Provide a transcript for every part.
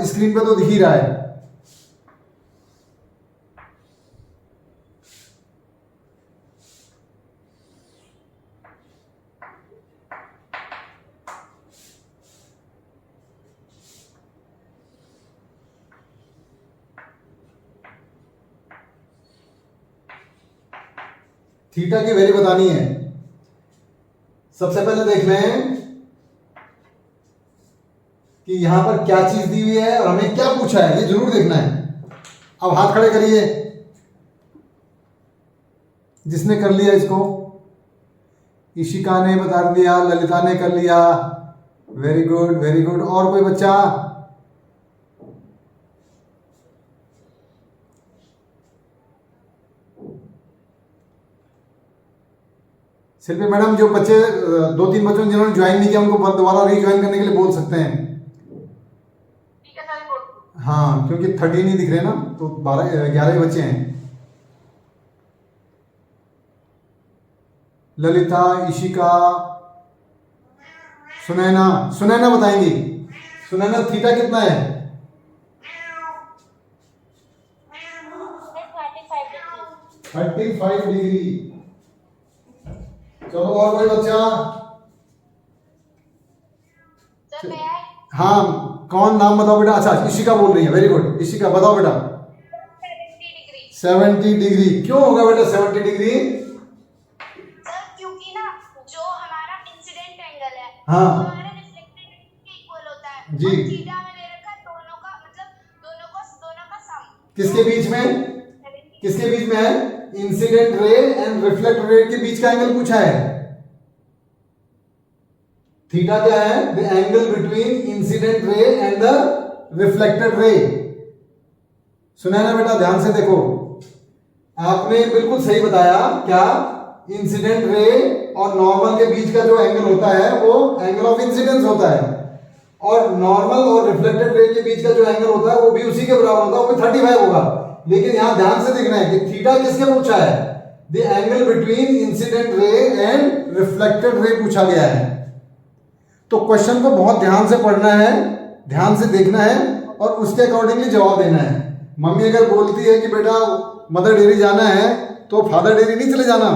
Screen पे तो दिख ही रहा है। थीटा की वैल्यू बतानी है। सबसे पहले देख लें कि यहां पर क्या चीज दी हुई है और हमें क्या पूछा है, ये जरूर देखना है। अब हाथ खड़े करिए जिसने कर लिया इसको। ईशिका ने बता दिया, ललिता ने कर लिया, वेरी गुड वेरी गुड। और कोई बच्चा? शिल्पी मैडम, जो बच्चे 2-3 बच्चों जिन्होंने ज्वाइन नहीं किया उनको दोबारा रीज्वाइन करने के लिए बोल सकते हैं। हाँ, क्योंकि 13 ही दिख रहे हैं ना, तो 11 बच्चे हैं। ललिता, ईशिका, सुनैना। सुनैना बताएंगी। सुनैना, थीटा कितना है? 35 डिग्री। चलो और कोई बच्चा? हाँ, कौन? नाम बताओ बेटा। अच्छा, ईशिका बोल रही है, वेरी गुड। ईशिका बताओ बेटा। 70 डिग्री। क्यों होगा बेटा 70 डिग्री? सर क्योंकि ना जो हमारा इंसिडेंट एंगल है हाँ, वो हमारे रिफ्लेक्टेड एंगल के इक्वल होता है। जी। और थीटा में दे रखा है दोनों का, मतलब दोनों का सम। किसके बीच में? किसके बीच में है? इंसिडेंट रे एंड रिफ्लेक्टेड रे के बीच का एंगल पूछा है। थीटा क्या है? The angle between incident ray and the reflected ray. सुना ना बेटा, ध्यान से देखो। आपने बिल्कुल सही बताया। क्या? इंसिडेंट रे और नॉर्मल के बीच का जो एंगल होता है वो एंगल ऑफ इंसिडेंस होता है, और नॉर्मल और रिफ्लेक्टेड रे के बीच का जो एंगल होता है वो भी उसी के बराबर होता है, वो भी 35 होगा। लेकिन यहां ध्यान से देखना है कि थीटा किसके पूछा है? The angle between incident ray and reflected रे पूछा गया है। तो क्वेश्चन को बहुत ध्यान से पढ़ना है, ध्यान से देखना है और उसके अकॉर्डिंगली जवाब देना है। मम्मी अगर बोलती है कि बेटा मदर डेयरी जाना है तो फादर डेयरी नहीं चले जाना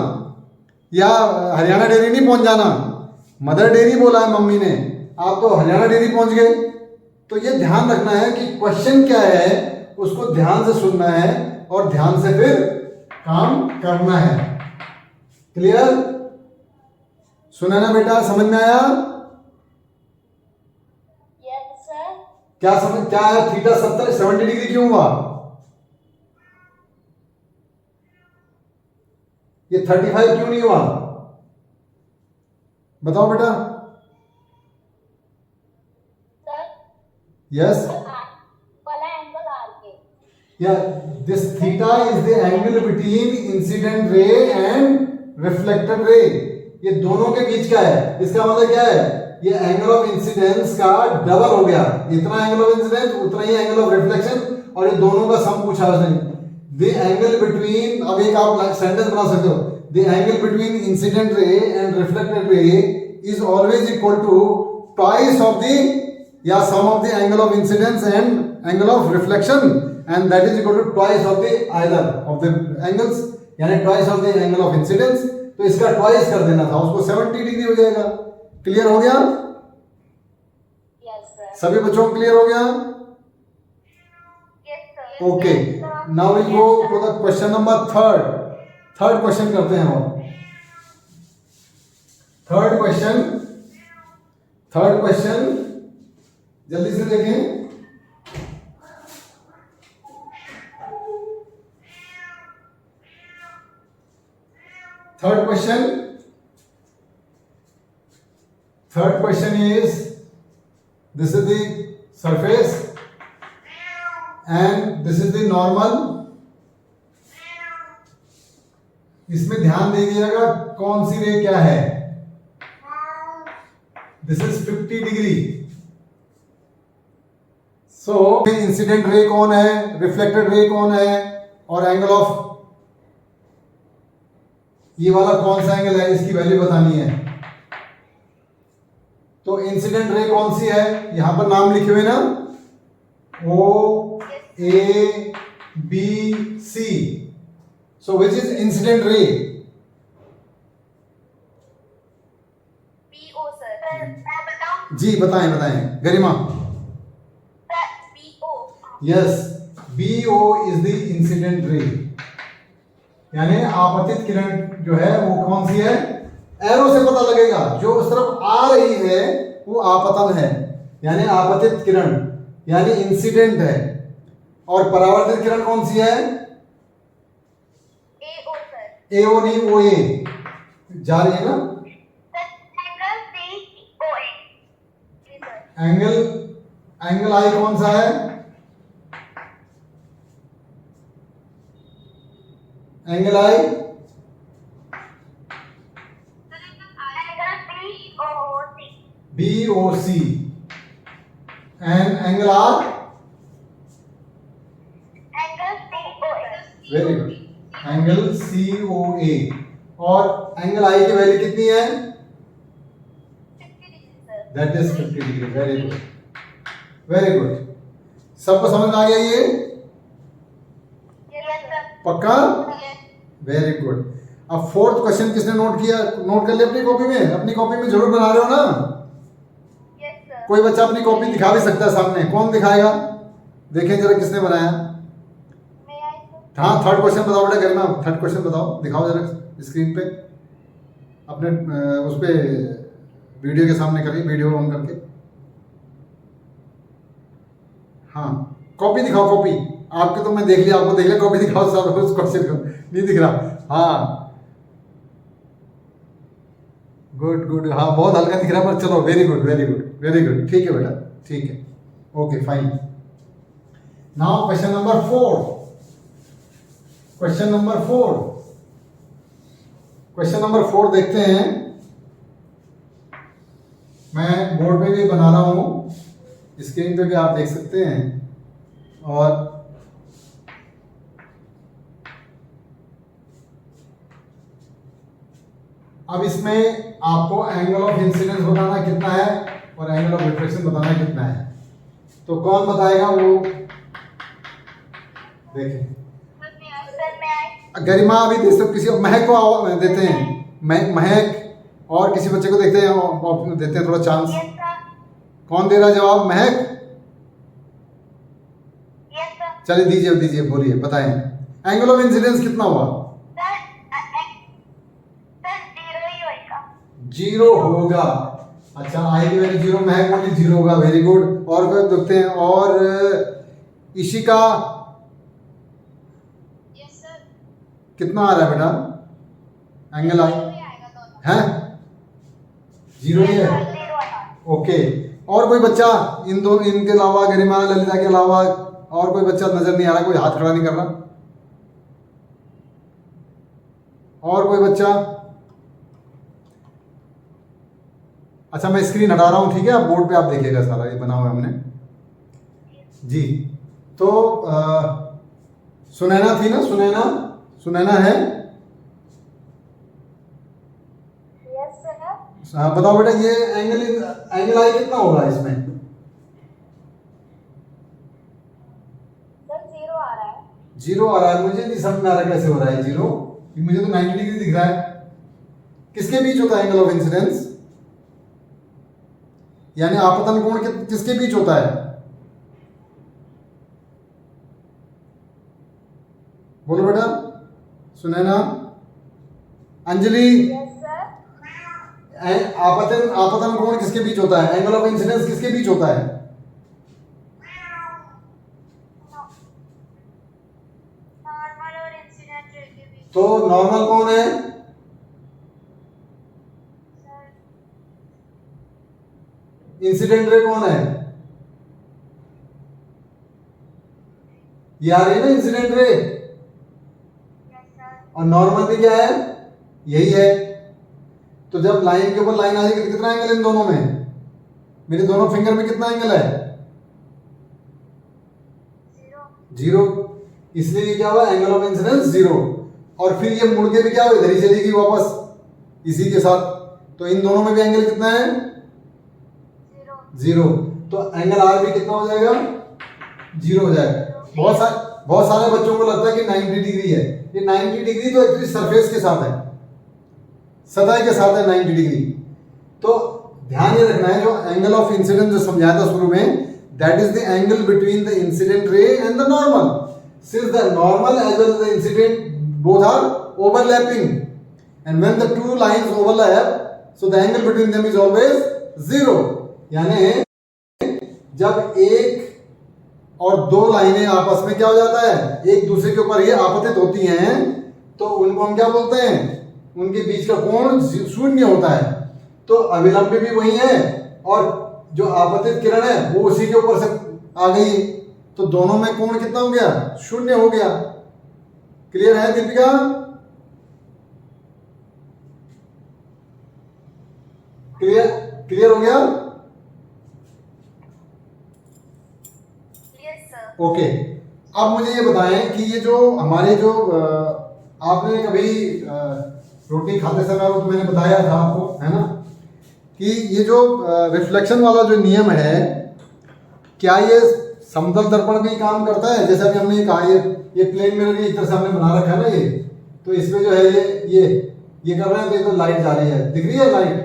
या हरियाणा डेयरी नहीं पहुंच जाना। मदर डेयरी बोला है मम्मी ने, आप तो हरियाणा डेयरी पहुंच गए। तो ये ध्यान रखना है कि क्वेश्चन क्या है, उसको ध्यान से सुनना है और ध्यान से फिर काम करना है। क्लियर? सुना ना बेटा, समझ में आया? Yes sir. क्या समझ क्या है? थीटा 70 डिग्री क्यों हुआ? ये 35 क्यों नहीं हुआ? बताओ बेटा। यस, वाला एंगल आर के। या this theta is the angle between incident ray and reflected रे। ये दोनों के बीच का है। इसका मतलब क्या है? ये एंगल ऑफ इंसिडेंस का डबल हो गया। इतना एंगल ऑफ इंसिडेंस उतना ही एंगल ऑफ रिफ्लेक्शन, और ये दोनों का सम पूछा उसने। द एंगल बिटवीन, अब एक आप सेंटेंस बना सकते हो, the angle between incident ray and reflected ray is always equal to twice of the या sum of the angle of incidence and angle of reflection, and that is equal to twice of the either of the angles, यानी twice of the angle of incidence. तो इसका twice कर देना था, उसको 70 degree हो जाएगा। क्लियर हो गया? Yes sir. सभी बच्चों को क्लियर हो गया? Yes sir. Okay, now we go to the question number third क्वेश्चन करते हैं हम। थर्ड क्वेश्चन जल्दी से देखें। Third question is, this is the surface and this is the normal. इसमें ध्यान दीजिएगा कौन सी रे क्या है। This is 50 degree. So incident ray कौन है, रिफ्लेक्टेड रे कौन है, और एंगल ऑफ ये वाला कौन सा एंगल है, इसकी वैल्यू बतानी है। तो इंसिडेंट रे कौन सी है? यहां पर नाम लिखे हुए ना, O A B C. So which is incident ray? BO sir. मैं बताऊं? जी बताएं बताएं Garima. Sir BO। Yes, BO is the incident ray, यानी आपतित किरण जो है वो कौन सी है? एरो से पता लगेगा, जो उस तरफ आ रही है वो आपतन है, यानी आपतित किरण, यानी इंसिडेंट है। और परावर्तित किरण कौन सी है? AO sir. AO नहीं, OA जा रही है ना। Angle COA। जी सर। एंगल आई कौन सा है? Angle I BOC and angle R? Very good, angle COA। और एंगल आई की वैल्यू कितनी है? 50 degree sir. That is 50 degree. Very good, very good. सबको समझ में आ गया ये? Yes sir. पक्का? Very good. अब फोर्थ क्वेश्चन किसने नोट किया? नोट कर लिया अपनी कॉपी में? अपनी कॉपी में जरूर बना रहे हो ना? Yes sir. कोई बच्चा अपनी कॉपी दिखा भी सकता है सामने। कौन दिखाएगा? देखें जरा किसने बनाया। मैं आई सर। हाँ, थर्ड क्वेश्चन बताओ बेटा गरिमा, थर्ड क्वेश्चन बताओ, दिखाओ जरा स्क्रीन पे अपने उस पे वीडियो के सामने करिए, वीडियो ऑन करके। हाँ, कॉपी दिखाओ, कॉपी आपके तो मैं देख लिया, आपको देख लिया, कॉपी दिखाओ सब उस क्वेश्चन को। नहीं दिख रहा? हाँ गुड गुड, हाँ बहुत हल्का दिख रहा है, पर चलो very good very good very good, ठीक है बेटा, ठीक है, okay fine. Now question number 4। Question number 4, question number 4 देखते हैं। मैं बोर्ड पे भी बना रहा हूं, स्क्रीन पे भी आप देख सकते हैं। और अब इसमें आपको एंगल ऑफ इंसिडेंस बताना कितना है और एंगल ऑफ रिफ्लेक्शन बताना कितना है। तो कौन बताएगा वो देखें। गरिमा अभी दे सकते, किसी महक को देते हैं, महक और किसी बच्चे को देखते हैं, देते हैं थोड़ा चांस। Yes sir. कौन दे रहा है जवाब? महक? Yes sir. चलिए दीजिए दीजिए, बोलिए बताएं एंगल ऑफ इंसिडेंस कितना हुआ? सर 0 ही होएगा। 0 होगा। अच्छा, आई की वैल्यू 0, महक बोली 0 होगा, वेरी गुड। और फिर देखते हैं, और इशिका यस सर। कितना आ रहा है बेटा एंगल आई? आएगा दोनों। है 0 ही है, 0 आएगा। ओके। और कोई बच्चा इन दो, इनके अलावा, गरिमा ललिता के अलावा और कोई बच्चा नजर नहीं आ रहा? कोई हाथ खड़ा नहीं कर रहा? और कोई बच्चा? अच्छा, मैं स्क्रीन हटा रहा हूं, ठीक है? आप बोर्ड पे आप देखिएगा, सारा ये बना हुआ है हमने जी। तो सुनैना थी ना? सुनैना है? Yes sir. हाँ बताओ बेटा, ये एंगल आई कितना होगा इसमें? सर 0 आ रहा है। 0 आ रहा है? मुझे नहीं समझ में आ रहा कैसे हो रहा है 0, मुझे तो 90 डिग्री दिख रहा है। किसके बीच होता है एंगल ऑफ इंसिडेंस? यानी आपतन कोण किसके बीच होता है? बोलो बेटा। Sunaina, Anjali, yes sir. आपतन कोण किसके बीच होता है? एंगल ऑफ इंसिडेंस किसके बीच होता है? नॉर्मल और इंसिडेंट रे के बीच। तो नॉर्मल कौन है? इंसिडेंट रे कौन है? ये आ रही है ना इंसिडेंट रे। और नॉर्मल भी क्या है? यही है। तो जब लाइन के ऊपर लाइन आ जाएगी तो कितना एंगल इन दोनों में? मेरे दोनों फिंगर में कितना एंगल है? 0। इसलिए क्या हुआ? Angle of incidence 0। और फिर ये मुड़ के भी क्या हुआ? इधर ही चलेगी वापस इसी के साथ। तो इन दोनों में भी एंगल कितना है? 0। तो एंगल आर भी कितना हो जाएगा? जीरो हो जाएगा। बहुत सारे बच्चों को लगता है कि 90 डिग्री है, ये 90 डिग्री तो एक्चुअली सरफेस के साथ है, सतह के साथ है 90 डिग्री। तो ध्यान ये रखना है, जो एंगल ऑफ इंसिडेंस जो समझाया था शुरू में, that is the angle between the incident ray and the normal, since the normal as well the incident both are overlapping, and when the two lines overlap, so the angle between them is always zero। यानी जब एक और दो लाइनें आपस में क्या हो जाता है, एक दूसरे के ऊपर ये आपतित होती हैं, तो उनको हम क्या बोलते हैं, उनके बीच का कोण शून्य होता है। तो अभिलंब भी वही है और जो आपतित किरण है वो उसी के ऊपर से आ गई, तो दोनों में कोण कितना हो गया, शून्य हो गया। क्लियर है दीपिका? क्लियर हो गया? Yes sir. ओके, अब मुझे ये बताएं कि ये जो हमारे जो आपने कभी रोटी खाते समय, वो तो मैंने बताया था आपको, है ना, कि ये जो रिफ्लेक्शन वाला जो नियम है, क्या ये समतल दर्पण में ही काम करता है? जैसे अभी हमने कहा ये प्लेन मिरर एक तरह से हमने बना रखा है ना, ये तो इसमें जो है ये कर रहे हैं, तो ये तो लाइट जा रही है, दिख रही है लाइट,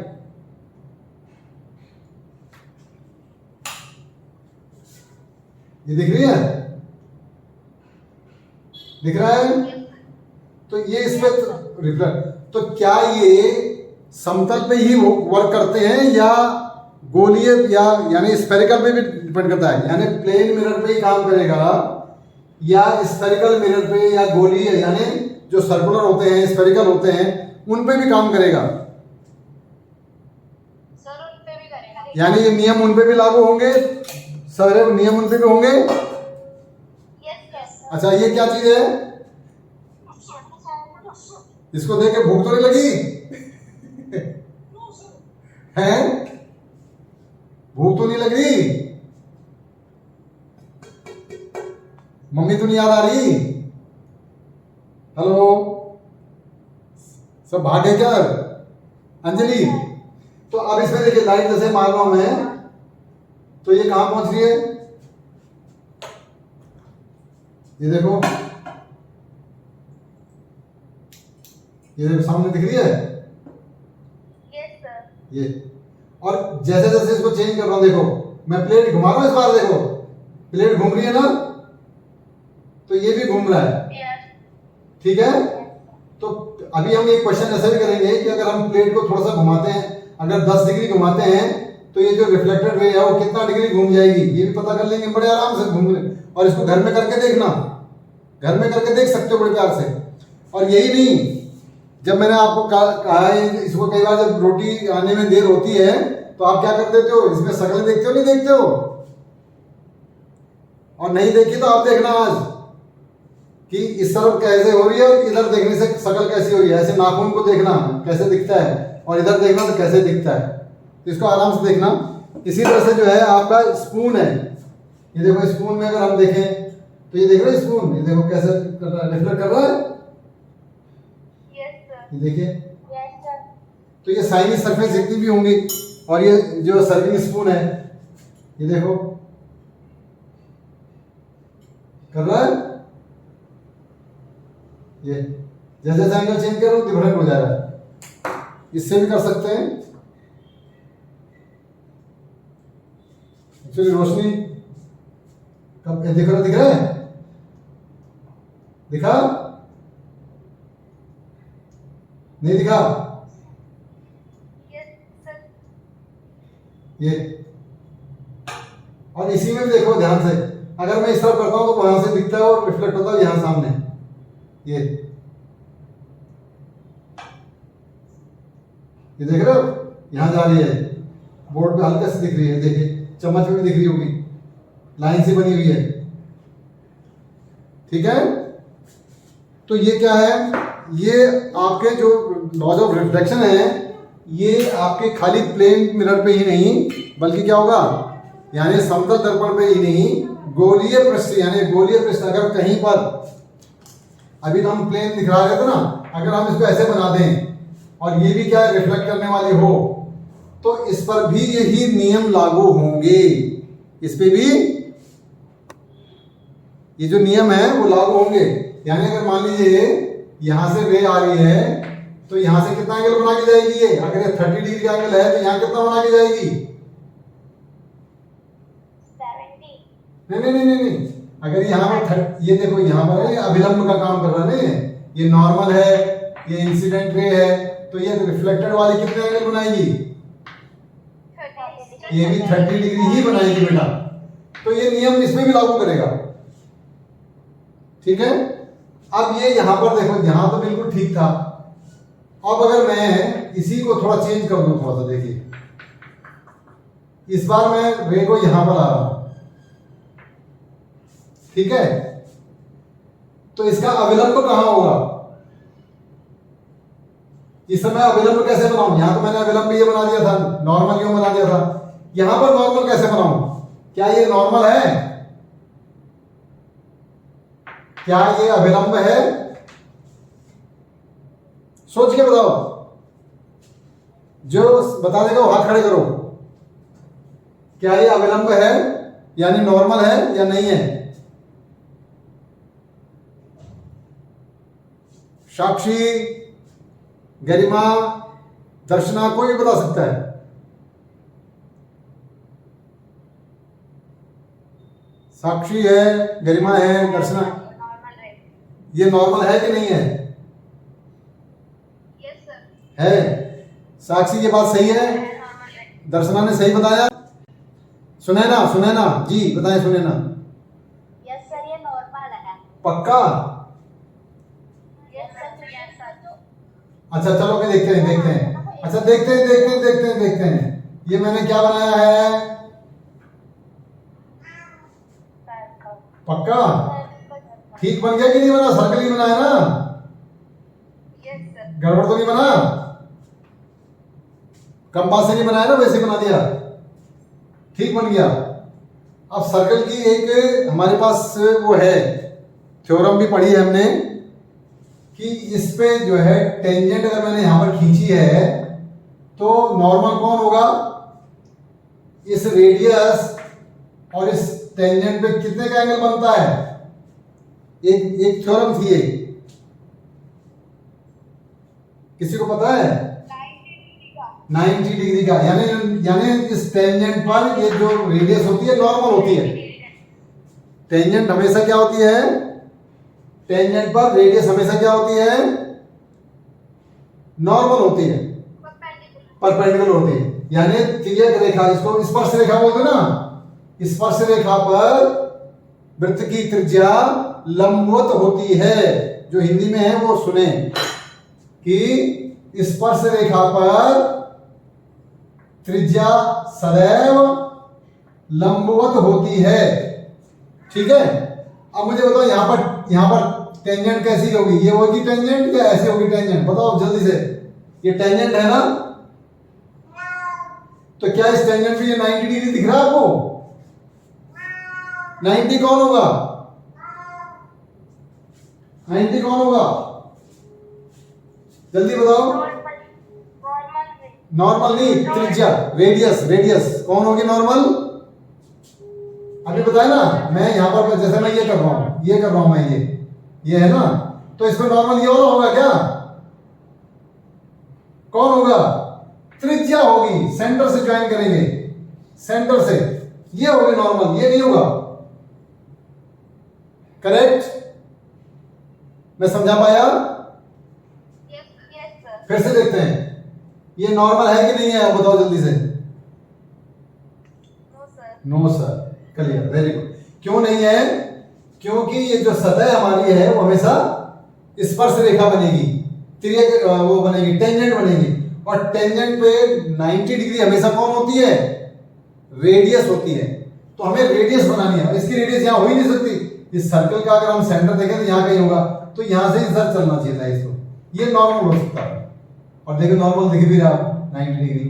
ये दिख रही है, दिख रहा है, तो ये इसमें रिफ्लेक्ट, तो क्या ये समतल पे ही वर्क करते हैं या गोलीय या यानी स्फेरिकल पे भी डिपेंड करता है, यानी प्लेन मिरर पे ही काम करेगा या स्फेरिकल मिरर पे या गोलीय यानी जो सर्कुलर होते हैं, स्फेरिकल होते हैं, उन पे भी काम करेगा? सर उन पे भी करेगा, यानी ये नियम उन पे भी लागू होंगे, सारे नियम उन पे भी होंगे? Yes sir. अच्छा, ये क्या चीज है, इसको देख के भूख तो नहीं लगी? हैं? भूख तो नहीं लग रही? मम्मी तो नहीं याद आ रही? हेलो, सब भागे क्या? अंजलि, तो अब इसमें देखिए लाइट जैसे मार रहा हूं मैं, तो ये कहां पहुंच रही है, ये देखो, ये देखो सामने दिख रही है, यस सर। ये, और जैसे जैसे इसको चेंज कर रहा हूं, देखो मैं प्लेट घुमा रहा हूं, इस बार देखो प्लेट घूम रही है ना, तो ये भी घूम रहा है, यस। ठीक है। तो अभी हम एक क्वेश्चन ऐसा भी करेंगे कि अगर हम प्लेट को थोड़ा सा घुमाते हैं, अगर 10 डिग्री घुमाते हैं, तो ये जो रिफ्लेक्टेड रे है वो कितना डिग्री घूम जाएगी, ये भी पता कर लेंगे बड़े आराम से घूम रहे। और इसको घर में करके देखना, घर में करके देख सकते हो बड़े प्यार से। और यही नहीं, जब मैंने आपको कहा है इसको कई बार जब रोटी आने में देर होती है तो आप क्या कर देते हो, इसमें शक्ल देखते हो, नहीं देखते हो? और नहीं देखी तो आप देखना आज कि इस तरफ कैसे हो रही है और इधर देखने से शक्ल कैसी हो रही है। ऐसे नाखून को देखना कैसे दिखता है और इधर देखना तो कैसे दिखता है, तो इसको आराम से देखना। इसी तरह से जो है आपका स्पून है, ये देखो स्पून में अगर हम देखें तो ये देख रहे हैं स्पून, ये देखो कैसे कर रहा है, रिफ्लेक्ट कर रहा है, ये देखिए। तो ये साइनिक सरफेस जितनी भी होंगी, और ये जो सर्विंग स्पून है, ये देखो कर रहा है, ये जैसे जैसे एंगल चेंज करो डिफरेंट हो जा रहा है। इससे भी कर सकते हैं। एक्चुअली रोशनी कब दिख रहा है, दिखा नहीं दिखा, ये। और इसी में भी देखो ध्यान से, अगर मैं इस तरफ करता हूं तो वहां से दिखता है और रिफ्लेक्ट होता है यहां सामने, ये देख रहे हो, यहां जा रही है, बोर्ड पे हल्का से दिख रही है, देखिए चम्मच में भी दिख रही होगी, लाइन से बनी हुई है, ठीक है। तो ये क्या है, ये आपके जो लॉज ऑफ रिफ्लेक्शन है, ये आपके खाली प्लेन मिरर पे ही नहीं, बल्कि क्या होगा, यानी समतल दर्पण पे ही नहीं, गोलीय पृष्ठ, यानी गोलीय पृष्ठ अगर कहीं पर, अभी तो हम प्लेन दिखा रहे थे ना, अगर हम इसको ऐसे बना दें और ये भी क्या है रिफ्लेक्ट करने वाली हो, तो इस पर भी यही नियम लागू होंगे, इस पे भी ये जो नियम है वो लागू होंगे। यानी अगर मान लीजिए यहां से रे आ रही है तो यहां से कितना एंगल बना के जाएगी ये? अगर ये 30 डिग्री का एंगल है तो यहां कितना बना के जाएगी? 70। नहीं नहीं नहीं नहीं, अगर यहाँ पर ये देखो यहाँ पर है, ये अभिलंब का काम कर रहा है ना, ये नॉर्मल है, ये इंसिडेंट रे है, तो ये रिफ्लेक्टेड वाली कितने एंगल बनाएगी? ये भी 30 डिग्री ही बनाएगी बेटा। तो ये नियम इसमें भी लागू करेगा, ठीक है। अब ये यहां पर देखो, यहां तो बिल्कुल ठीक था। अब अगर मैं इसी को थोड़ा चेंज कर दूं, थोड़ा सा देखिए, इस बार मैं रे को यहां पर ला रहा हूं, ठीक है। तो इसका अविलंब कहां होगा? इस समय अविलंब कैसे बनाऊं? यहां तो मैंने अविलंब ये बना दिया था, नॉर्मल क्यों बना दिया था। यहां पर नॉर्मल कैसे बनाऊं? क्या ये नॉर्मल है? क्या ये अविलंब है? सोच के बताओ, जो बता देगा वो हाथ खड़े करो। क्या ये अविलंब है यानी नॉर्मल है या नहीं है? साक्षी, गरिमा, दर्शना, कोई भी बता सकता है। साक्षी है, गरिमा है, दर्शना, नॉर्मल है। ये नॉर्मल है कि नहीं है? Yes sir. है। साक्षी ये बात सही है, नॉर्मल है। दर्शना ने सही बताया। सुनैना, सुनैना जी बताएं, सुनैना। यस सर, ये नॉर्मल है। पक्का? Yes sir, yes sir. अच्छा चलो के देखते हैं, देखते हैं। अच्छा देखते हैं, देखते हैं, देखते हैं, देखते हैं। ये मैंने क्या बनाया है? पक्का? ठीक बन गया कि नहीं बना? सर्कल ही बनाया ना? Yes sir. गड़बड़ तो नहीं बना? कंपास से नहीं बनाया ना, वैसे बना दिया, ठीक बन गया। अब सर्कल की एक हमारे पास वो है, थ्योरम भी पढ़ी है हमने कि इस पे जो है टेंजेंट अगर मैंने यहां पर खींची है तो नॉर्मल कौन होगा? इस रेडियस और इस टेंजेंट पे कितने का एंगल बनता है? एक थ्योरम थी, एक किसी को पता है? 90 डिग्री का। यानी इस टेंजेंट पर ये जो रेडियस होती है नॉर्मल होती है। टेंजेंट हमेशा क्या होती है? टेंजेंट पर रेडियस हमेशा क्या होती है? नॉर्मल होती है, परपेंडिकुलर होती है। यानी तिर्यक रेखा, इसको स्पर्श रेखा बोलते ना, स्पर्श रेखा पर वृत्त की त्रिज्या लंबवत होती है। जो हिंदी में है वो सुने कि स्पर्श रेखा पर त्रिज्या सदैव लंबवत होती है, ठीक है। अब मुझे बताओ यहां पर टेंजेंट कैसी होगी? ये होगी टेंजेंट या ऐसी होगी टेंजेंट? बताओ जल्दी से। ये टेंजेंट है ना? तो क्या इस टेंजेंट पे ये 90 डिग्री दिख रहा है आपको? 90 कौन होगा? 90 कौन होगा? जल्दी बताओ। नॉर्मल नहीं, त्रिज्या, रेडियस। रेडियस कौन होगी नॉर्मल? अभी बताया ना, मैं यहां पर जैसे मैं ये कर रहा हूं, ये कर रहा हूं मैं, ये है ना, तो इसमें नॉर्मल ये वाला होगा क्या? कौन होगा? त्रिज्या होगी, सेंटर से ज्वाइन करेंगे, सेंटर से, ये होगी नॉर्मल, ये नहीं होगा। करेक्ट? मैं समझा पाया? Yes sir. फिर से देखते हैं, ये नॉर्मल है कि नहीं है? आप बताओ जल्दी से। No sir. No sir. Clear, very good. क्यों नहीं है? क्योंकि ये जो सतह हमारी है वो हमेशा स्पर्श रेखा बनेगी, तिर्यक वो बनेगी, टेंजेंट बनेगी। और टेंजेंट पे 90 डिग्री हमेशा कौन होती है? रेडियस होती है। तो हमें रेडियस बनानी है। इसकी रेडियस यहां हो ही नहीं सकती। इस सर्कल का अगर हम सेंटर देखें तो यहां कहीं होगा, तो यहां से इधर चलना चाहिए था इसको। ये नॉर्मल हो सकता है, और देखो नॉर्मल दिख भी रहा 90 डिग्री।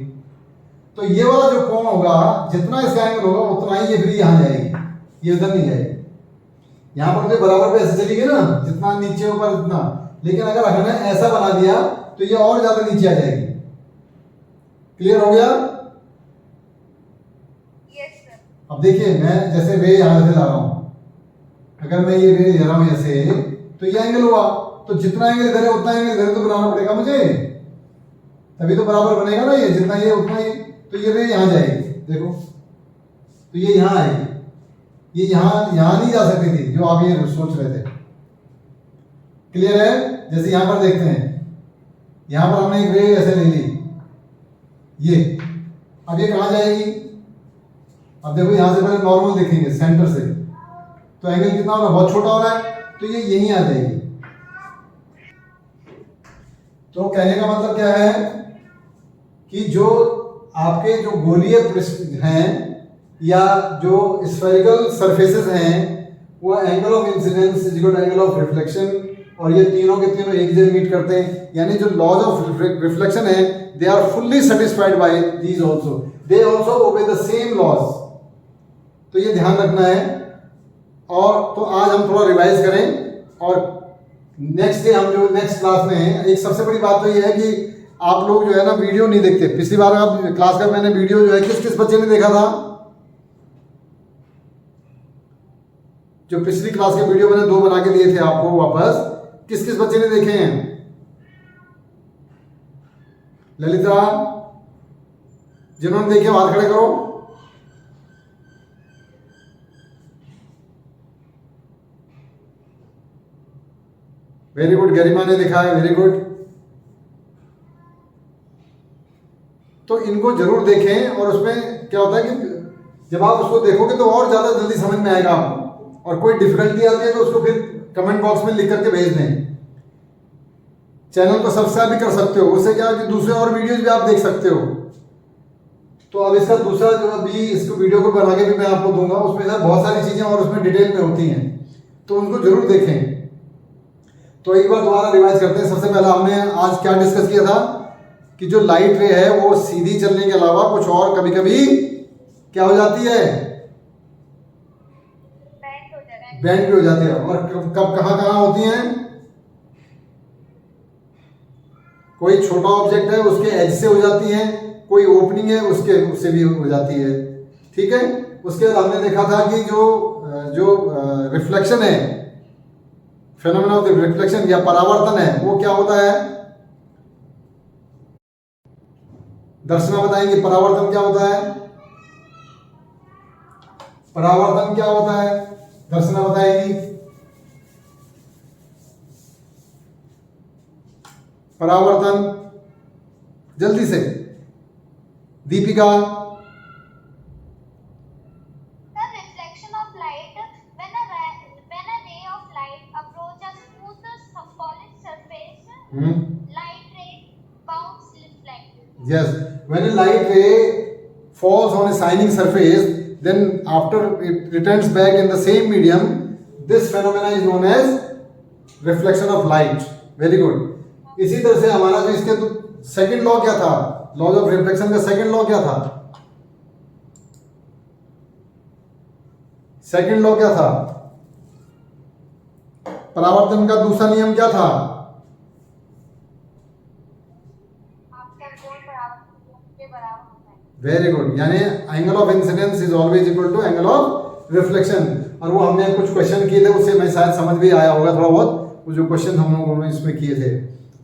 तो ये वाला जो कोण होगा, जितना इसका एंगल होगा उतना ही ये फिर यहां जाएगी, ये उधर नहीं जाएगी। यहां पर तो बराबर पे ऐसे चलेगी ना, जितना नीचे ऊपर उतना। लेकिन अगर हमने ऐसा बना दिया तो ये और ज्यादा नीचे आ जाएगी। क्लियर हो गया? Yes sir. अब देखिए, मैं जैसे रे यहां से ला रहा हूं, अगर मैं ये रे ले रहा हूं ऐसे तो ये एंगल हुआ, तो जितना एंगल इधर है उतना एंगल इधर तो बनाना पड़ेगा मुझे, तभी तो बराबर बनेगा ना, ये जितना ये उतना ही। तो ये रे यहाँ जाएगी, देखो तो ये यहाँ आएगी, ये यहाँ नहीं जा सकती थी जो आप ये सोच रहे थे। क्लियर है? जैसे यहाँ पर देखते हैं, यहाँ पर हमने एक रे ऐसे ले ली, ये अब ये कहाँ जाएगी? अब देखो यहाँ से पहले नॉर्मल देखेंगे सेंटर से, तो एंगल कितना हो रहा है? बहुत छोटा हो रहा है, तो ये यहीं आ जाएगी। तो कहने का मतलब क्या है कि जो आपके जो गोलीय पृष्ठ हैं या जो स्फेरिकल सरफेसेस हैं वो angle of incidence is equal to angle of reflection, और ये तीनों के तीनों एक जगह मीट करते हैं, यानी जो लॉज ऑफ रिफ्लेक्शन है they are fully satisfied by these also, they also obey the same laws. तो ये ध्यान रखना है। और तो आज हम थोड़ा रिवाइज करें, और नेक्स्ट डे हम जो नेक्स्ट क्लास में हैं, एक सबसे बड़ी बात तो ये है कि आप लोग जो है ना वीडियो नहीं देखते। पिछली बार आप क्लास का मैंने वीडियो जो है किस किस बच्चे ने देखा था? जो पिछली क्लास के वीडियो मैंने 2 बना के दिए थे आपको वापस, किस किस बच्चे ने देखे हैं? ललिता, जिन्होंने देखे हाथ खड़े करो। वेरी गुड, गरिमा ने देखा है, वेरी गुड। तो इनको जरूर देखें, और उसमें क्या होता है कि जब आप उसको देखोगे तो और ज्यादा जल्दी समझ में आएगा आपको, और कोई डिफिकल्टी आती है तो उसको फिर कमेंट बॉक्स में लिख करके भेज दें। चैनल को सब्सक्राइब भी कर सकते हो, उससे क्या है कि दूसरे और वीडियोज भी आप देख सकते हो। तो अब इसका दूसरा जो अभी इसको वीडियो को बना के भी मैं आपको दूंगा, उसमें सर बहुत सारी चीजें और उसमें डिटेल में होती हैं, तो उनको जरूर देखें। तो एक बार दोबारा रिवाइज करते हैं। सबसे पहला हमने आज क्या डिस्कस किया था कि जो लाइट रे है वो सीधी चलने के अलावा कुछ और कभी कभी क्या हो जाती है? बेंड भी हो जाती है। और कब कहाँ कहाँ होती हैं? कोई छोटा ऑब्जेक्ट है उसके एज से हो जाती है, कोई ओपनिंग है उससे भी हो जाती है। ठीक है। उसके बाद हमने देखा था कि जो रिफ्लेक्शन है, फेनोमेना ऑफ रिफ्लेक्शन या परावर्तन है, वो क्या होता है? दर्शना बताएंगे परावर्तन क्या होता है? परावर्तन क्या होता है? दर्शना बताएगी परावर्तन, जल्दी से। Deepika, reflection of light when a ray of light approach a smooth solid surface, light ray bounce reflect. yes, when a light ray falls on a shining surface, then after it returns back in the same medium, this phenomena is known as reflection of light. Very good. इसी तरह से हमारा जो इसके second law क्या था? Laws of reflection का second law क्या था? सेकंड लॉ क्या था? परावर्तन का दूसरा नियम क्या था? वेरी गुड, यानी angle of incidence is always equal to angle of reflection. और वो हमने कुछ क्वेश्चन किए थे, उससे मैं शायद समझ भी आया होगा थोड़ा बहुत, वो जो क्वेश्चन हम लोगों ने इसमें किए थे।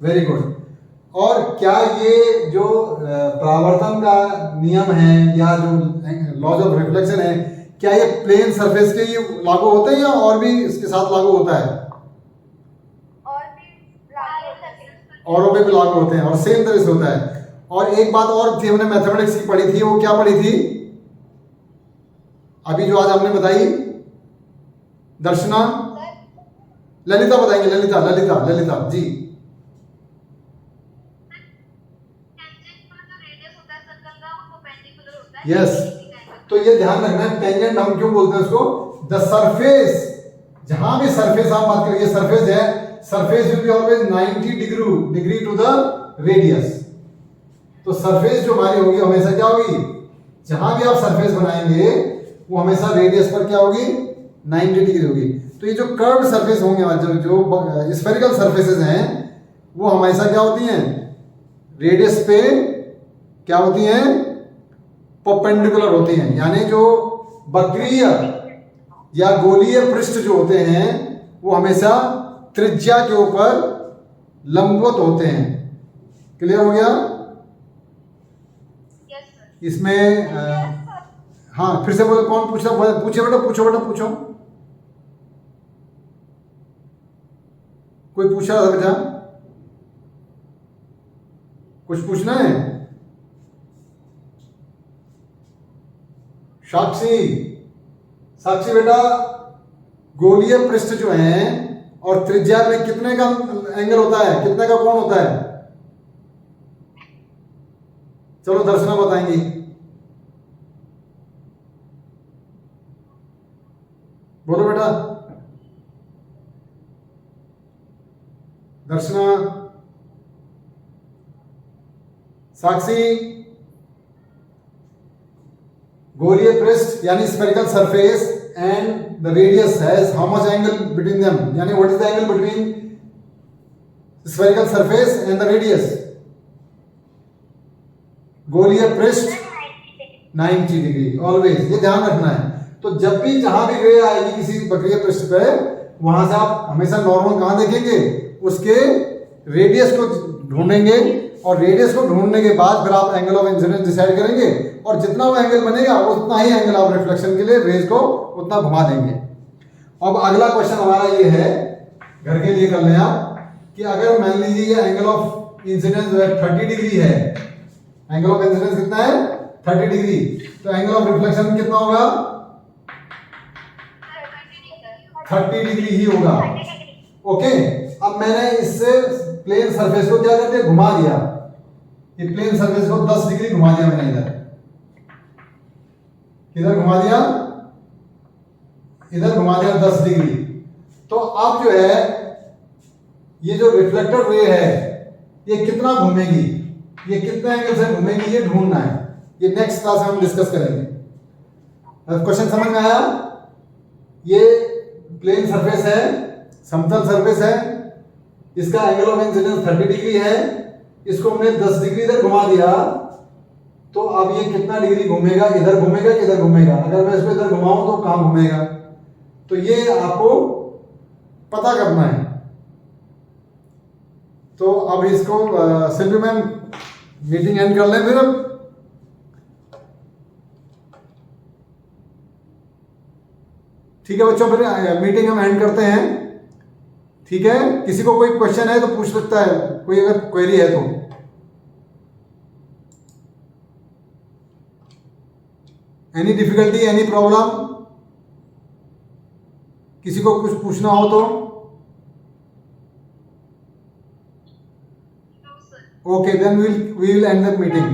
Very good. और क्या ये जो परावर्तन का नियम है या जो लॉज ऑफ रिफ्लेक्शन है, क्या ये प्लेन सरफेस के ये लागू होते हैं या और भी इसके साथ लागू होता है? औरों पे भी लागू होते हैं और सेम तरह से होता है। और एक बात और थी, हमने मैथमेटिक्स की पढ़ी थी, वो क्या पढ़ी थी अभी जो आज हमने बताई? दर्शना, ललिता बताएंगे। ललिता ललिता ललिता जी। यस, तो ये ध्यान रखना है, टेंजेंट हम क्यों बोलते हैं उसको? द सरफेस, जहां भी सरफेस आप बात करें, ये सरफेस है, surface will be always 90 degree to the radius. तो सरफेस जो हमारी होगी हमेशा क्या होगी? जहां भी आप सरफेस बनाएंगे वो हमेशा रेडियस पर क्या होगी? 90 डिग्री होगी। तो ये जो कर्व्ड सरफेस होंगे हमारे जो स्फेरिकल सरफेसेस हैं, वो हमेशा क्या होती हैं? रेडियस पे क्या होती हैं? परपेंडिकुलर होती हैं, यानी जो वक्रीय या गोलीय पृष्ठ जो होते हैं वो हमेशा त्रिज्या के ऊपर लंबवत होते हैं। क्लियर हो गया? Yes, sir. इसमें हाँ, फिर से बोलो, कौन पूछ रहा? पूछे बेटा, पूछो बेटा, पूछो। कोई पूछ रहा था बेटा? कुछ पूछना है? साक्षी, साक्षी बेटा, गोलीय पृष्ठ जो है और त्रिज्या में कितने का एंगल होता है, कितने का कोण होता है? चलो दर्शना बताएंगी। बोलो बेटा, दर्शना, साक्षी। गोलीय पृष्ठ यानी spherical surface and the radius has how much angle between them, यानी what is the angle between spherical surface and the radius? गोलीय पृष्ठ 90 डिग्री, ऑलवेज, ये ध्यान रखना है। तो जब भी जहां भी रे आएगी किसी वक्रीय पृष्ठ पे, वहां से आप हमेशा नॉर्मल कहां देखेंगे? उसके रेडियस को ढूंढेंगे, और रेडियस को ढूंढने के बाद फिर आप एंगल ऑफ इंसिडेंस डिसाइड करेंगे, और जितना वो एंगल बनेगा उतना ही एंगल ऑफ रिफ्लेक्शन के लिए रेज को उतना घुमा देंगे। अब अगला क्वेश्चन हमारा ये है, घर के लिए कर लें आप, कि अगर मान लीजिए ये एंगल ऑफ इंसिडेंस जो है 30 डिग्री है, एंगल ऑफ इंसिडेंस कितना है? 30 डिग्री, तो एंगल ऑफ रिफ्लेक्शन कितना होगा? 30 डिग्री ही होगा। ओके, अब मैंने इससे प्लेन सरफेस को क्या कर दिया? घुमा दिया। ये प्लेन सरफेस को 10 डिग्री घुमा दिया मैंने, इधर घुमा दिया, इधर घुमा दिया 10 डिग्री। तो अब जो है ये जो रिफ्लेक्टेड रे है ये कितना घूमेगी, ये कितने एंगल से घूमेगी, ये ढूंढना है। ये नेक्स्ट क्लास में हम डिस्कस करेंगे। क्वेश्चन समझ में आया? ये प्लेन सरफेस है, समतल सरफेस है, इसका एंगल ऑफ इंसिडेंस 30 डिग्री है, इसको हमने 10 डिग्री इधर घुमा दिया, तो अब ये कितना डिग्री घूमेगा? इधर घूमेगा कि इधर घूमेगा? अगर मैं इसको इधर घुमाऊं तो कहां घूमेगा? तो ये आपको पता करना है। तो अब इसको शिल्पी मैम मीटिंग एंड कर लें फिर। अब ठीक है बच्चों, फिर मीटिंग हम एंड करते हैं। ठीक है, किसी को कोई क्वेश्चन है तो पूछ सकता है, कोई अगर क्वेरी है तो। एनी डिफिकल्टी, एनी प्रॉब्लम, किसी को कुछ पूछना हो तो? No, sir. Okay, then we will end the meeting.